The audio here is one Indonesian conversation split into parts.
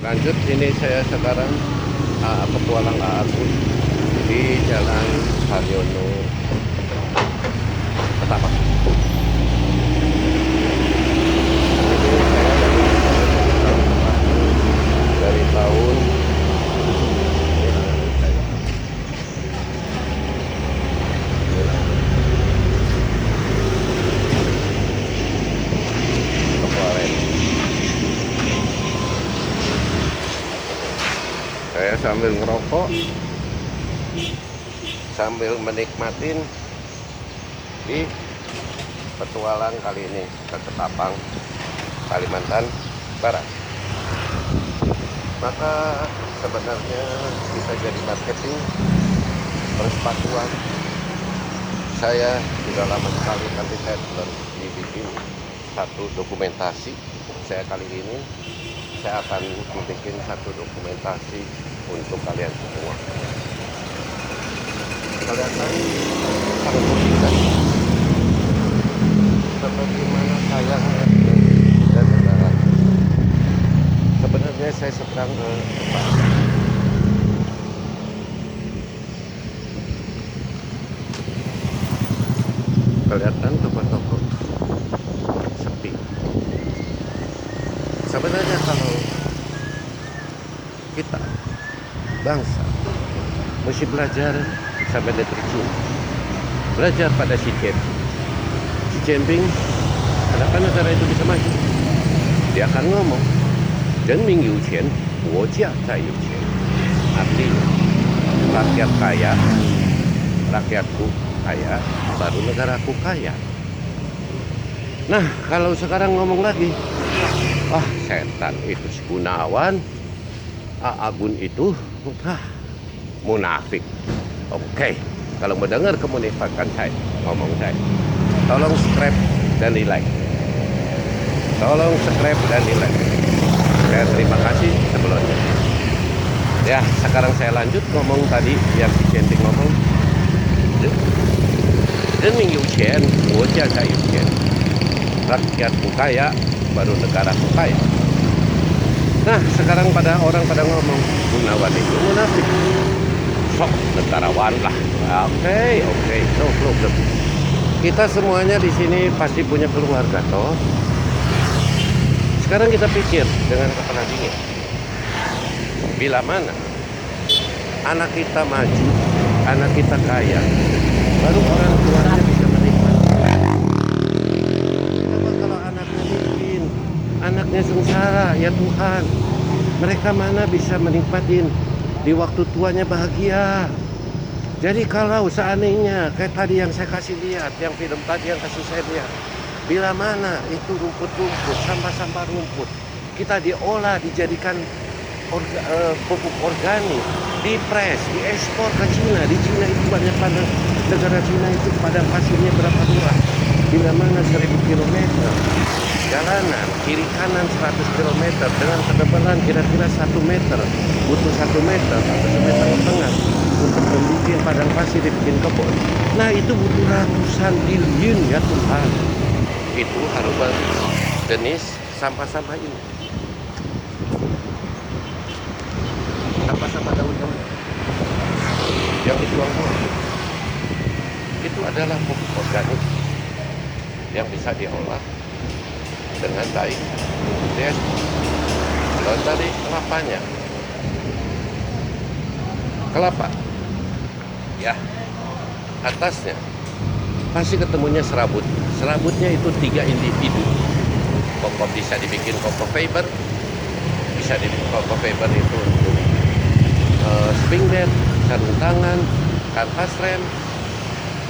Lanjut, ini saya sekarang petualang Agung di Jalan Haryono Ketapang. Ini saya dari tahun kemarin. Saya sambil ngerokok, sambil menikmatin di petualang kali ini ke Ketapang, Kalimantan Barat. Maka sebenarnya bisa jadi marketing persepatuan. Saya sudah lama sekali, tapi saya belum dibikin satu dokumentasi. Saya kali ini saya akan bikin satu dokumentasi untuk kalian semua. Kelihatan sangat merugikan sebagaimana sayangnya dan negara. Sebenarnya saya seberang ke depan. Kelihatan toko-toko sepi. Sebenarnya kalau kita bangsa mesti belajar sampai detik ini, belajar pada Xi Jinping. Kenapa negara itu bisa maju? Dia akan ngomong, "Renmin有钱，国家再有钱." Artinya rakyat kaya, rakyatku kaya, baru negaraku kaya. Nah, kalau sekarang ngomong lagi, wah setan itu si Gunawan, Agun itu munafik. Oke, kalau mendengar kemunafikan saya, ngomong saya, tolong subscribe dan di like. Tolong subscribe dan di like. Saya terima kasih sebelumnya. Ya, sekarang saya lanjut ngomong tadi yang si Jinping ngomong. Renmin有钱，国家才有钱. Rakyatku kaya, baru negaraku kaya. Nah, sekarang orang pada ngomong Gunawan itu munafik. Sok negarawan lah. Oke, no problem. Kita semuanya di sini pasti punya keluarga toh. Sekarang kita pikir dengan kepala dingin. Bila mana anak kita maju, anak kita kaya, baru orang tuanya bisa menikmati. Coba kalau anaknya miskin, anaknya sengsara, ya Tuhan, mereka mana bisa menikmatin di waktu tuanya bahagia. Jadi kalau seandainya kayak tadi yang saya kasih lihat, yang film tadi yang kasih saya lihat, bila mana itu rumput-rumput, sampah-sampah rumput, kita diolah, dijadikan pupuk organik, dipres, diekspor ke Cina. Di Cina itu banyak padang, negara Cina itu padang pasirnya berapa luas? Bila mana 1000 km jalanan kiri kanan 100 km dengan ketebalan kira-kira 1 meter, butuh 1 meter atau 1,5 meter untuk membuat padang pasir dibikin kebun. Nah itu butuh ratusan triliun ya Tuhan. Itu harus jenis sampah-sampah ini. Sampah-sampah daun-daun yang dibuang-buang itu adalah pupuk organik yang bisa diolah dengan baik. Kalau tadi kelapanya, kelapa ya, atasnya pasti ketemunya serabut. Serabutnya itu 3 individu. Koko bisa dibikin koko fiber, bisa dibikin koko fiber itu untuk spring bed, sarung tangan, kanvas rem.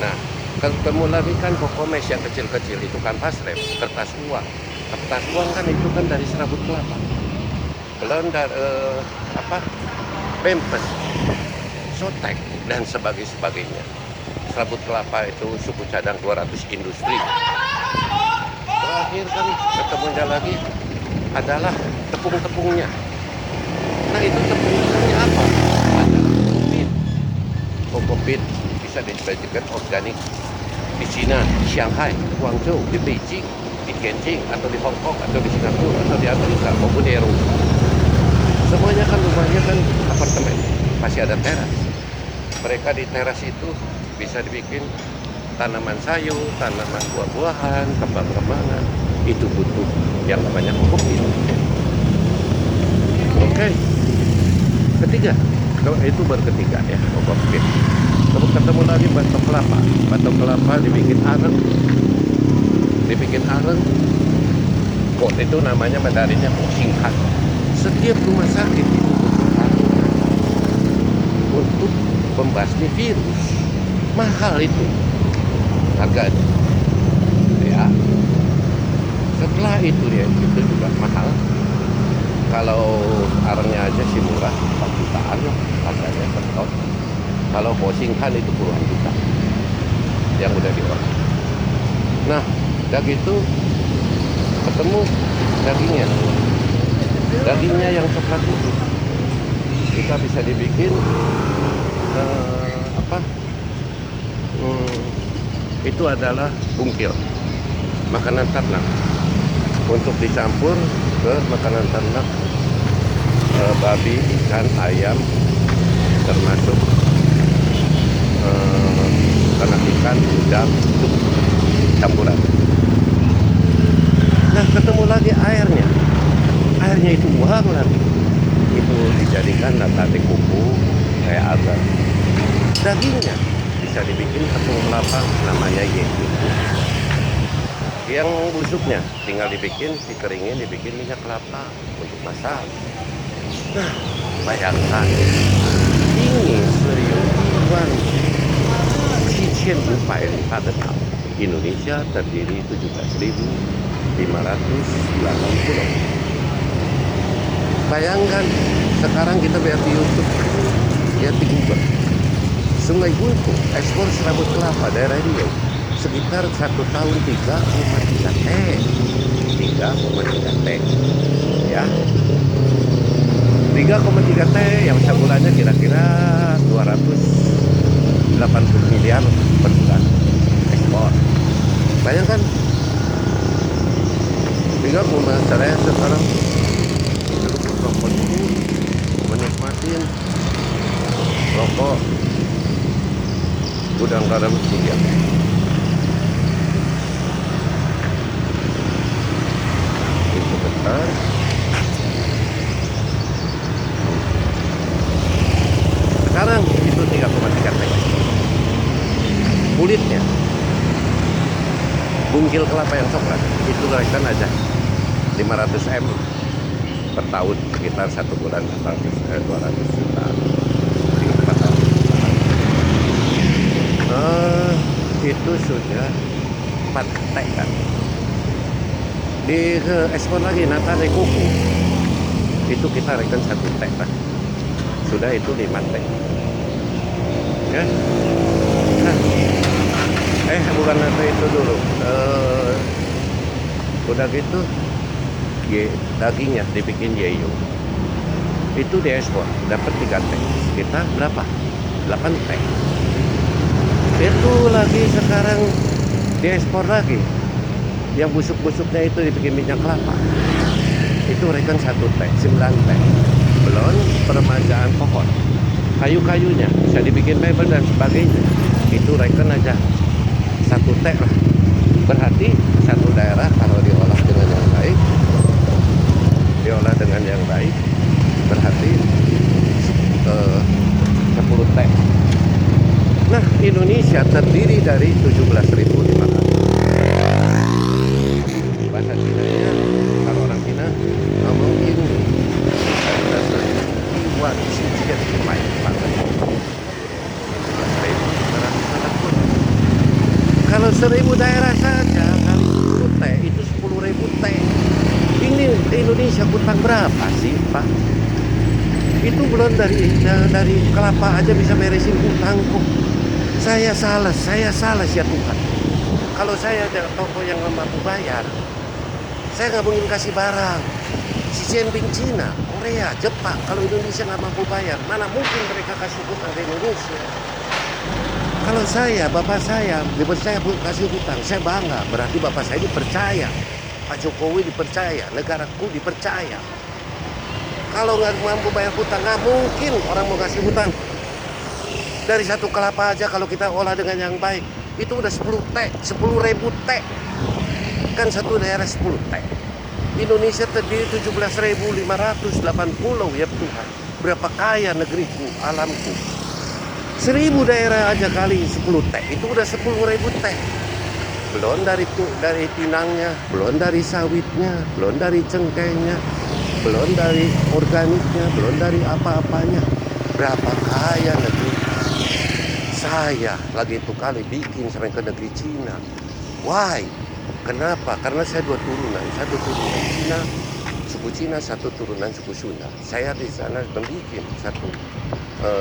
Nah, ketemu lagi kan koko mesh yang kecil-kecil itu kanvas rem, kertas uang. Kertas uang kan itu kan dari serabut kelapa. Belum dari pempes, sotek dan sebagainya. Serabut kelapa itu suku cadang 200 industri. Terakhir kan ketemunya lagi adalah tepung-tepungnya. Nah itu tepungnya apa? Adalah kokopit. Kokopit bisa dijadikan organik di Cina, di Shanghai, di Guangzhou, di Beijing, di Tianjin, atau di Hong Kong, atau di Singapura, atau di Amerika, maupun di Eropa. Indonesia kan apartemen, masih ada teras. Mereka di teras itu bisa dibikin tanaman sayur, tanaman buah-buahan, kembang-kembangan. Itu butuh yang namanya kokpit. Oke. Ketiga, itu baru ketiga ya, kokpit. Kamu ketemu lagi batok kelapa. Batok kelapa dibikin areng. Kok itu namanya medalinya Singkat. Setiap rumah sakit itu butuh areng untuk membasmi virus. Mahal itu harganya. Ya. Setelah itu juga mahal. Kalau arengnya aja sih murah, 4 jutaan lah harganya per ton. Kalau Singkat itu puluhan juta yang udah diolah. Nah, udah gitu ketemu dagingnya yang coklat itu kita bisa dibikin itu adalah bungkil, makanan ternak untuk dicampur ke makanan ternak, babi, ikan, ayam, termasuk ternak ikan, udang, itu campuran. Nah, ketemu lagi airnya itu uang lagi, itu dijadikan nata kuku kayak agar. Dagingnya bisa dibikin tepung kelapa namanya yeku. Yang busuknya tinggal dikeringin, dibikin minyak kelapa untuk masak. Nah, bayangkan ini seriusan Cicien Upai pada tahun Indonesia terdiri 17.580 pulau. Bayangkan sekarang kita lihat di YouTube, lihat di Google, Sungai Buntung ekspor serabut kelapa daerah Riau sekitar 1 tahun 3,3 T, ya, 3,3 T yang sebulannya kira-kira 280 miliar per bulan ekspor. Bayangkan 3, saya sekarang duduk rokok dulu, menikmatin rokok gudang garam 3. Itu bentar. Sekarang itu 3,3 T. Kulitnya bungkil kelapa yang coklat itu kan aja 500 M per tahun, sekitar 1 bulan 200 juta. Itu sudah 4 T kan. Di ekspor lagi nata de kuku itu kita rekan 1 T lah. Sudah itu 5 T ya. Nah, bukan nata itu dulu, udah gitu dagingnya dibikin yeyo itu diekspor dapat 3 T, kita berapa? 8 T. Itu lagi sekarang diekspor lagi yang busuk-busuknya itu dibikin minyak kelapa, itu rekan 1 T, 9 T. Belum peremajaan pohon, kayu-kayunya bisa dibikin mebel dan sebagainya, itu rekan aja 1 T lah. Berarti satu daerah kalau diolah dengan yang baik berarti 10 T. Nah, Indonesia terdiri dari 17.500. Bahasa Cinanya, kalau orang Cina ngomongin buat Cicien Upai pada 17.580. Kalau 1.000 daerah saja kali 10 T itu 10.000 T. Ini Indonesia utang berapa sih, Pak? Itu belum dari kelapa aja bisa beresin utang kok. Saya salah ya Tuhan. Kalau saya ada toko yang nggak mampu bayar, saya nggak mungkin kasih barang. Si Jinping Cina, Korea, Jepang, kalau Indonesia nggak mampu bayar, mana mungkin mereka kasih utang ke Indonesia? Kalau saya, bapak saya dipercaya kasih hutang, saya bangga. Berarti bapak saya dipercaya, Pak Jokowi dipercaya, negaraku dipercaya. Kalau nggak mampu bayar hutang, nggak mungkin orang mau ngasih hutang. Dari satu kelapa aja kalau kita olah dengan yang baik, itu udah 10 T, 10.000 T. Kan satu daerah 10 T. Indonesia terdiri 17.508 pulau ya Tuhan. Berapa kaya negeriku, alamku. 1000 daerah aja kali 10 T, itu udah 10.000 T. Belum dari pinangnya, belum dari sawitnya, belum dari cengkehnya, belum dari organiknya, belum dari apa-apanya. Berapa kaya negeri. Saya lagi itu kali bikin sampai ke negeri Cina. Why? Kenapa? Karena saya dua turunan. Satu turunan Cina, suku Cina, satu turunan suku Sunda. Saya di sana membuat satu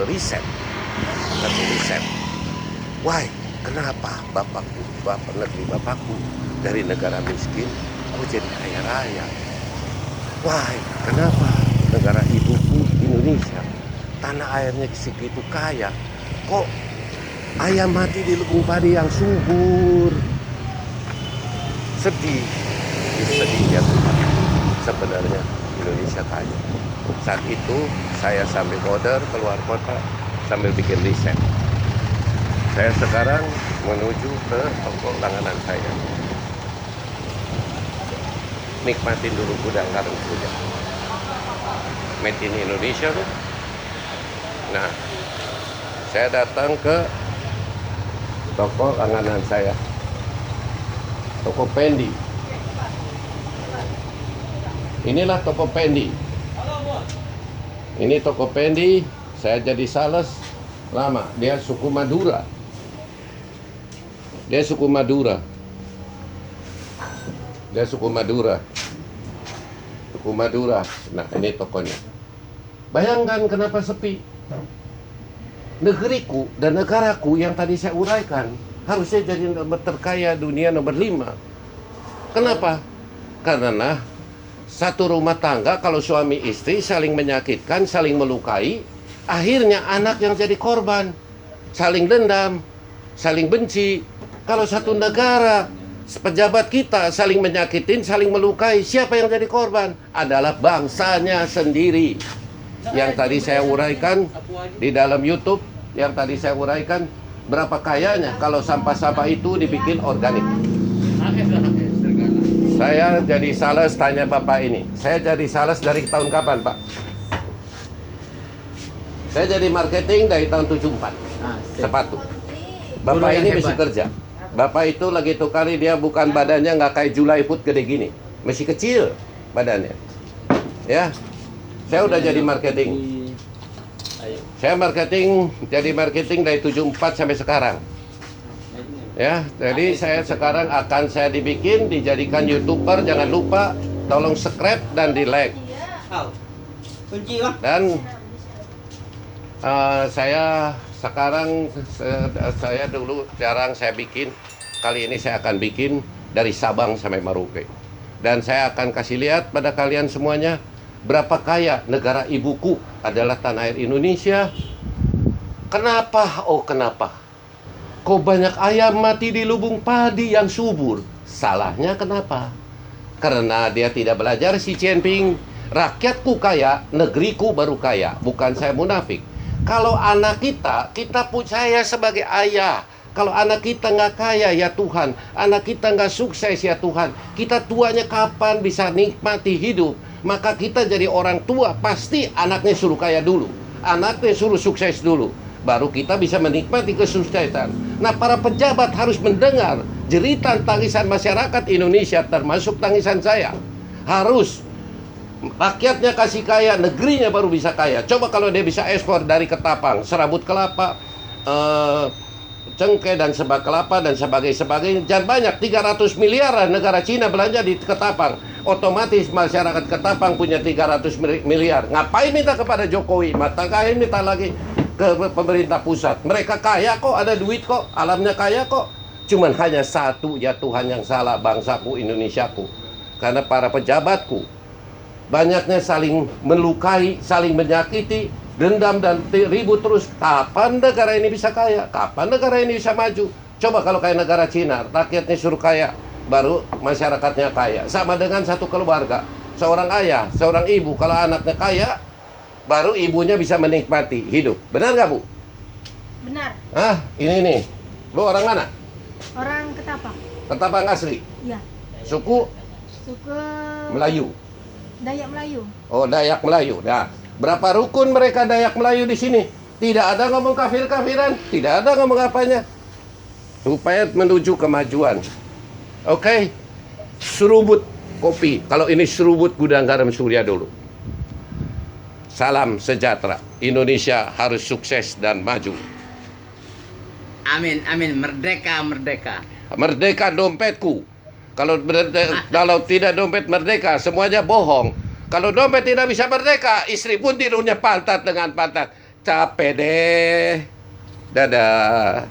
riset. Why? Kenapa bapak negeri bapakku dari negara miskin, aku jadi kaya raya? Why? Kenapa negara ibuku Indonesia, tanah airnya segitu kaya, kok ayam mati di lubung padi yang subur? Sedih ya Tuhan. Sebenarnya Indonesia kaya. Saat itu saya sambil order keluar kota sambil bikin riset. Saya sekarang menuju ke toko langganan saya. Nikmatin dulu gudang garam sudah. Made in Indonesia tuh. Nah, saya datang ke toko langganan saya. Toko Pendi. Inilah toko Pendi. Ini toko Pendi. Saya jadi sales lama. Dia suku Madura. Dia suku Madura. Nah, ini tokonya. Bayangkan kenapa sepi. Negeriku dan negaraku yang tadi saya uraikan harusnya jadi nomor terkaya dunia nomor 5. Kenapa? Karena satu rumah tangga kalau suami istri saling menyakitkan, saling melukai, akhirnya anak yang jadi korban. Saling dendam, saling benci. Kalau satu negara, pejabat kita saling menyakitin, saling melukai, siapa yang jadi korban? Adalah bangsanya sendiri. Yang tadi saya uraikan di dalam YouTube, yang tadi saya uraikan, berapa kayanya kalau sampah-sampah itu dibikin organik. Saya jadi sales, tanya Bapak ini. Saya jadi sales dari tahun kapan, Pak? Saya jadi marketing dari tahun 74. Sepatu. Bapak ini masih kerja. Bapak itu lagi itu kali dia bukan badannya nggak kayak Julai Food gede gini, masih kecil badannya. Ya, saya udah jadi marketing. Saya jadi marketing dari 74 sampai sekarang. Ya, jadi saya sekarang akan saya dijadikan YouTuber. Jangan lupa tolong subscribe dan di like. Dan saya sekarang saya dulu jarang saya bikin. Kali ini saya akan bikin dari Sabang sampai Merauke. Dan saya akan kasih lihat pada kalian semuanya berapa kaya negara ibuku adalah tanah air Indonesia. Kenapa? Oh kenapa? Kok banyak ayam mati di lubung padi yang subur? Salahnya kenapa? Karena dia tidak belajar Xi Jinping. Rakyatku kaya, negeriku baru kaya. Bukan saya munafik. Kalau anak kita percaya sebagai ayah. Kalau anak kita nggak kaya, ya Tuhan. Anak kita nggak sukses, ya Tuhan. Kita tuanya kapan bisa nikmati hidup? Maka kita jadi orang tua, pasti anaknya suruh kaya dulu. Anaknya suruh sukses dulu. Baru kita bisa menikmati kesuksesan. Nah, para pejabat harus mendengar jeritan tangisan masyarakat Indonesia, termasuk tangisan saya. Harus. Rakyatnya kasih kaya, negerinya baru bisa kaya. Coba kalau dia bisa ekspor dari ketapang, serabut kelapa, cengkeh dan sebat kelapa dan sebagainya. Jangan banyak, 300 miliar negara Cina belanja di ketapang. Otomatis masyarakat ketapang punya 300 miliar. Ngapain minta kepada Jokowi? Ngapain minta lagi ke pemerintah pusat? Mereka kaya kok, ada duit kok, alamnya kaya kok. Cuman hanya satu, ya Tuhan yang salah, bangsaku, Indonesiaku. Karena para pejabatku banyaknya saling melukai, saling menyakiti, dendam dan ribut terus. Kapan negara ini bisa kaya? Kapan negara ini bisa maju? Coba kalau kayak negara Cina, rakyatnya suruh kaya, baru masyarakatnya kaya. Sama dengan satu keluarga. seorang ayah, seorang ibu. Kalau anaknya kaya, baru ibunya bisa menikmati hidup. Benar nggak, Bu? Benar. Ini nih. Lu orang mana? Orang Ketapang. Ketapang asli. Iya. Suku Suku Melayu. Dayak Melayu. Oh, Dayak Melayu. Nah, berapa rukun mereka Dayak Melayu di sini? Tidak ada ngomong kafir-kafiran, tidak ada ngomong apanya. Supaya menuju kemajuan. Oke. Serubut kopi. Kalau ini serubut gudang garam Surya dulu. Salam sejahtera. Indonesia harus sukses dan maju. Amin, amin. Merdeka, merdeka. Merdeka dompetku. Kalau tidak dompet merdeka, semuanya bohong. Kalau dompet tidak bisa merdeka, istri pun tidurnya pantat dengan pantat. Capek deh. Dadah.